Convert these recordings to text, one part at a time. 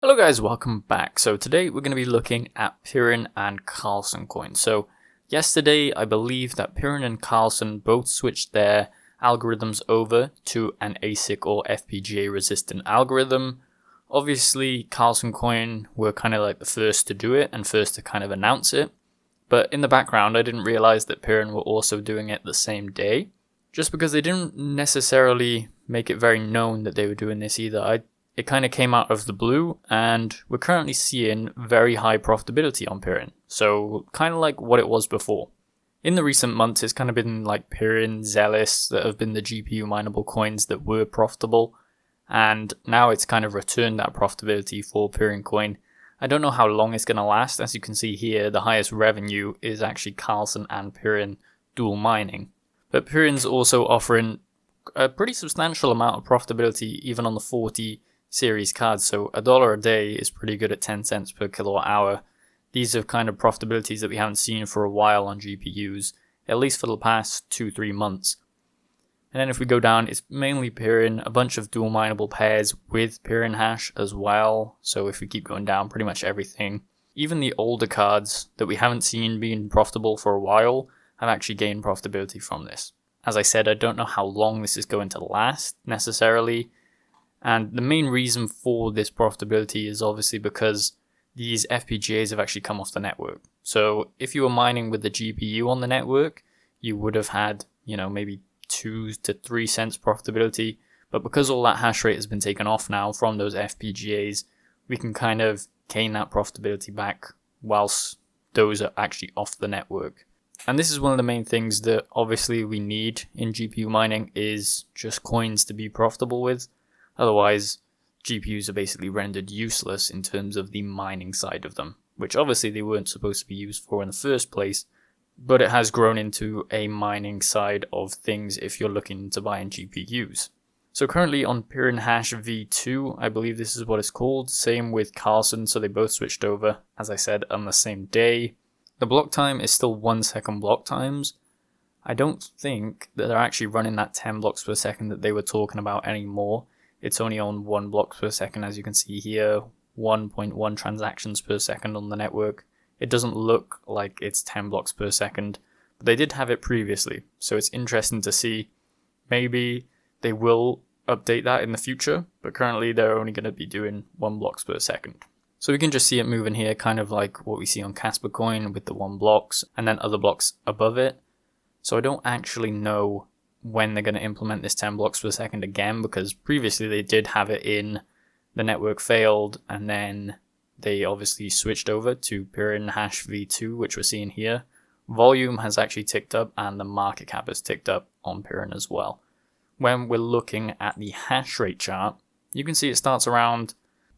Hello guys, welcome back. So today we're going to be looking at Pyrin and Karlsen coins. So yesterday I believe that Pyrin and Karlsen both switched their algorithms over to an ASIC or FPGA resistant algorithm. Obviously Karlsen coin were kind of like the first to do it and first to kind of announce it. But in the background I didn't realize that Pyrin were also doing it the same day. Just because they didn't necessarily make it very known that they were doing this either. It kind of came out of the blue, and we're currently seeing very high profitability on Pyrin. So kind of like what it was before. In the recent months, it's kind of been like Pyrin, Zealous that have been the GPU mineable coins that were profitable. And now it's kind of returned that profitability for Pyrin coin. I don't know how long it's going to last. As you can see here, the highest revenue is actually Karlsen and Pyrin dual mining. But Pyrin's also offering a pretty substantial amount of profitability even on the 40 series cards, so $1 a day is pretty good at 10 cents per kilowatt hour. These are kind of profitabilities that we haven't seen for a while on GPUs, at least for the past 2-3 months. And then if we go down, it's mainly Pyrin, a bunch of dual mineable pairs with Pyrin hash as well. So if we keep going down, pretty much everything. Even the older cards that we haven't seen being profitable for a while have actually gained profitability from this. As I said, I don't know how long this is going to last necessarily. And the main reason for this profitability is obviously because these FPGAs have actually come off the network. So if you were mining with the GPU on the network, you would have had, maybe 2 to 3 cents profitability. But because all that hash rate has been taken off now from those FPGAs, we can kind of gain that profitability back whilst those are actually off the network. And this is one of the main things that obviously we need in GPU mining is just coins to be profitable with. Otherwise, GPUs are basically rendered useless in terms of the mining side of them, which obviously they weren't supposed to be used for in the first place, but it has grown into a mining side of things if you're looking to buy in GPUs. So currently on Pyrin Hash V2, I believe this is what it's called, same with Karlsen, so they both switched over, as I said, on the same day. The block time is still 1 second block times. I don't think that they're actually running that 10 blocks per second that they were talking about anymore. It's only on 1 block per second, as you can see here, 1.1 transactions per second on the network. It doesn't look like it's 10 blocks per second, but they did have it previously, so it's interesting to see. Maybe they will update that in the future, but currently they're only going to be doing 1 blocks per second. So we can just see it moving here, kind of like what we see on Kaspa coin with the 1 blocks, and then other blocks above it. So I don't actually know when they're going to implement this 10 blocks per second again, because previously they did have it in, the network failed, and then they obviously switched over to Pyrin Hash V2, which we're seeing here. Volume has actually ticked up and the market cap has ticked up on Pyrin as well. When we're looking at the hash rate chart, you can see it starts around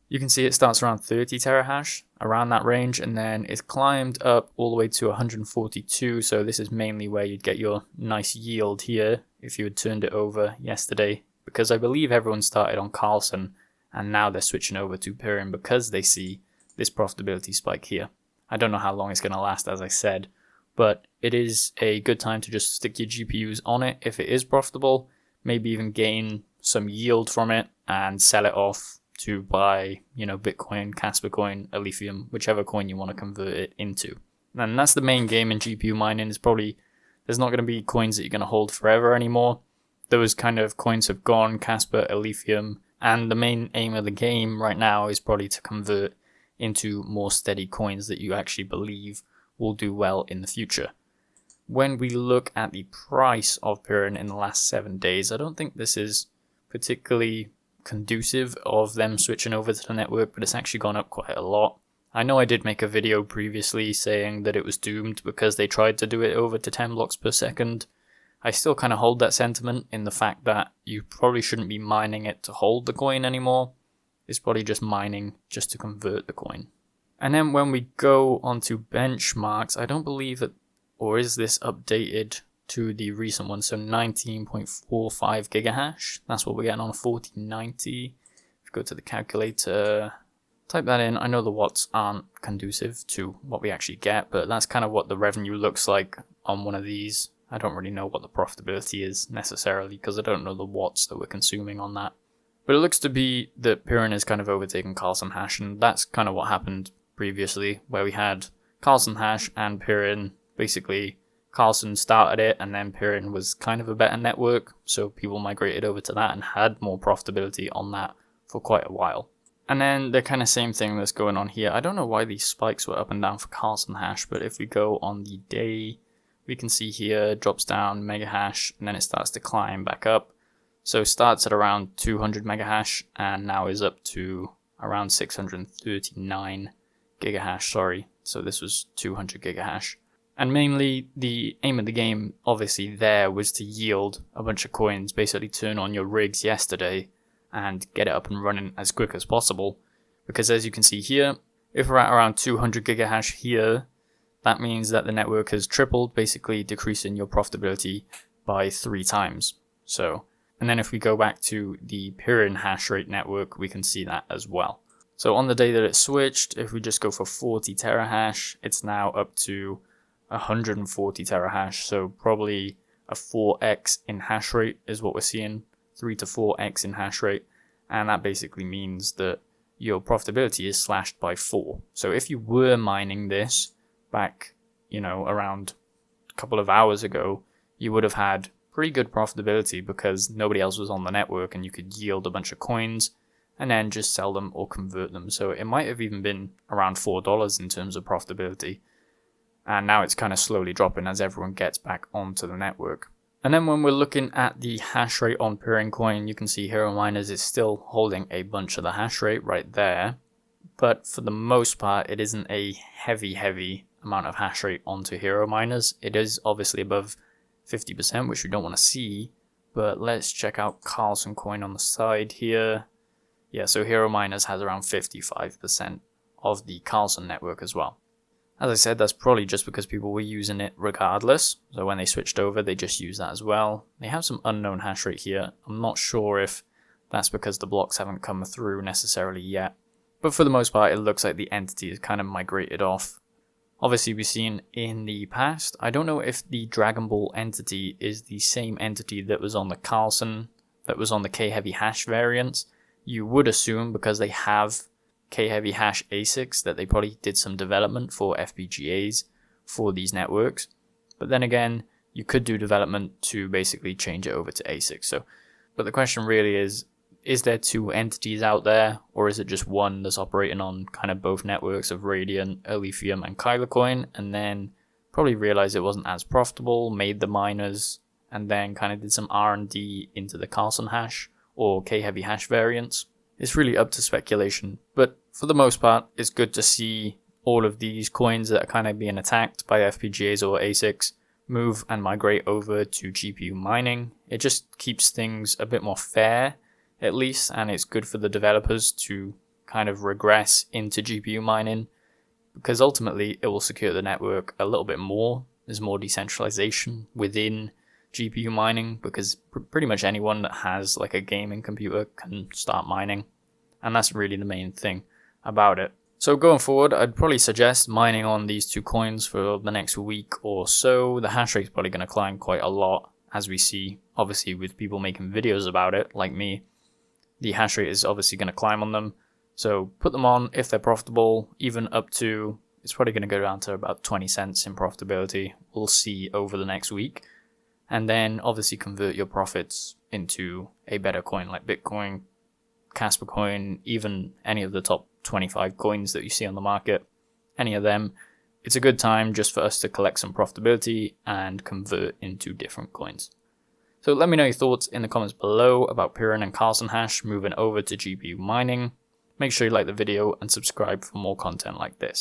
30 terahash, around that range, and then it's climbed up all the way to 142, so this is mainly where you'd get your nice yield here if you had turned it over yesterday, because I believe everyone started on Karlsen and now they're switching over to Pyrin because they see this profitability spike here. I don't know how long it's going to last, as I said, but it is a good time to just stick your GPUs on it if it is profitable, maybe even gain some yield from it and sell it off to buy, Bitcoin, Kaspa coin, Ethereum, whichever coin you want to convert it into. And that's the main game in GPU mining. Is probably there's not going to be coins that you're going to hold forever anymore. Those kind of coins have gone, Kaspa, Ethereum, and the main aim of the game right now is probably to convert into more steady coins that you actually believe will do well in the future. When we look at the price of Pyrin in the last 7 days, I don't think this is particularly conducive of them switching over to the network, but it's actually gone up quite a lot. I know I did make a video previously saying that it was doomed because they tried to do it over to 10 blocks per second. I still kind of hold that sentiment in the fact that you probably shouldn't be mining it to hold the coin anymore. It's probably just mining just to convert the coin. And then when we go onto benchmarks, I don't believe that, or is this updated to the recent one, so 19.45 gigahash. That's what we're getting on a 4090. If you go to the calculator, type that in. I know the watts aren't conducive to what we actually get, but that's kind of what the revenue looks like on one of these. I don't really know what the profitability is necessarily because I don't know the watts that we're consuming on that. But it looks to be that Pyrin is kind of overtaken Karlsen hash, and that's kind of what happened previously, where we had Karlsen hash and Pyrin. Basically, Karlsen started it, and then Pyrin was kind of a better network, so people migrated over to that and had more profitability on that for quite a while. And then the kind of same thing that's going on here. I don't know why these spikes were up and down for Karlsen hash, but if we go on the day, we can see here it drops down mega hash, and then it starts to climb back up. So it starts at around 200 mega hash and now is up to around 639 gigahash, sorry. So this was 200 gigahash. And mainly the aim of the game obviously there was to yield a bunch of coins, basically turn on your rigs yesterday and get it up and running as quick as possible. Because as you can see here, if we're at around 200 gigahash here, that means that the network has tripled, basically decreasing your profitability by 3 times. And then if we go back to the Pyrin hash rate network, we can see that as well. So on the day that it switched, if we just go for 40 terahash, it's now up to 140 terahash. So probably a 4x in hash rate is what we're seeing, 3 to 4x in hash rate. And that basically means that your profitability is slashed by 4. So if you were mining this back, around a couple of hours ago, you would have had pretty good profitability because nobody else was on the network and you could yield a bunch of coins and then just sell them or convert them. So it might have even been around $4 in terms of profitability. And now it's kind of slowly dropping as everyone gets back onto the network. And then when we're looking at the hash rate on Pyrin coin, you can see Hero Miners is still holding a bunch of the hash rate right there. But for the most part, it isn't a heavy amount of hash rate onto Hero Miners. It is obviously above 50%, which we don't want to see, but let's check out Karlsen coin on the side here. Yeah, so Hero Miners has around 55% of the Karlsen network as well. As I said, that's probably just because people were using it regardless, so when they switched over, they just used that as well. They have some unknown hash rate here. I'm not sure if that's because the blocks haven't come through necessarily yet, but for the most part, it looks like the entity is kind of migrated off. Obviously, we've seen in the past, I don't know if the Dragon Ball entity is the same entity that was on the Karlsen, that was on the K-Heavy Hash variants. You would assume because they have K-Heavy Hash ASICs that they probably did some development for FPGAs for these networks. But then again, you could do development to basically change it over to ASICs. But the question really is there 2 entities out there, or is it just one that's operating on kind of both networks of Radiant, Alephium, and Kylocoin, and then probably realized it wasn't as profitable, made the miners, and then kind of did some R&D into the Karlsen hash or K-Heavy Hash variants? It's really up to speculation, but for the most part, it's good to see all of these coins that are kind of being attacked by FPGAs or ASICs move and migrate over to GPU mining. It just keeps things a bit more fair, at least, and it's good for the developers to kind of regress into GPU mining, because ultimately it will secure the network a little bit more. There's more decentralization within GPU mining, because pretty much anyone that has like a gaming computer can start mining, and that's really the main thing about it. So going forward, I'd probably suggest mining on these 2 coins for the next week or so. The hash rate's probably going to climb quite a lot, as we see, obviously, with people making videos about it, like me. The hash rate is obviously going to climb on them. So put them on if they're profitable, even up to, it's probably going to go down to about 20 cents in profitability. We'll see over the next week. And then obviously convert your profits into a better coin like Bitcoin, Kaspa coin, even any of the top 25 coins that you see on the market, any of them. It's a good time just for us to collect some profitability and convert into different coins. So let me know your thoughts in the comments below about Pyrin and Karlsen hash moving over to GPU mining. Make sure you like the video and subscribe for more content like this.